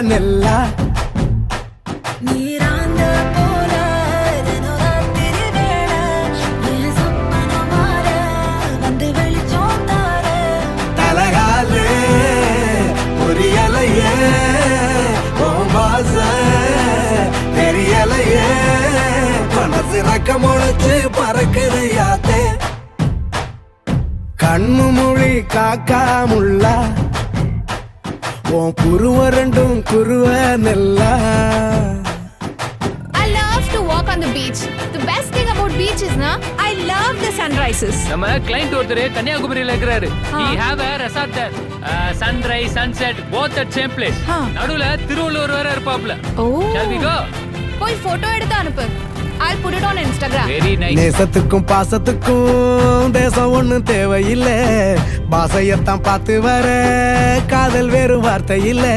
நெல்லா நீராந்த போல தினராத்திரி வேளை என் சொப்பனம் மாற வந்து வெளிச்சம் தார தலகாலே புரியலையே உன் வாச தெரியலையே மனசு ரக்க முளைச்சு பறக்குது யாத்தே கண்ணு மொழி காக்கா முள்ளா உன் புருவ ரெண்டும் குருவ நெல்லா I love to walk on the beach. The best thing about beach is na I love the sunrises. நம்ம கிளைண்ட் ஒருத்தர் கன்னியாகுமரியில இருக்கிறாரு. He have a resort there. Sunrise, sunset, both at same place. நடுவுல திருவள்ளுவர் வேற இருப்பாப்ல. Oh. Shall we go? போய் photo எடுத்து அனுப்பு. I'll put it on Instagram. Very nice. நேசத்துக்கும் பாசத்துக்கும் தேசம் ஒண்ணும் தேவையில்லை பாசையத்தான் பார்த்து வர காதல் வேறு வார்த்தை இல்லை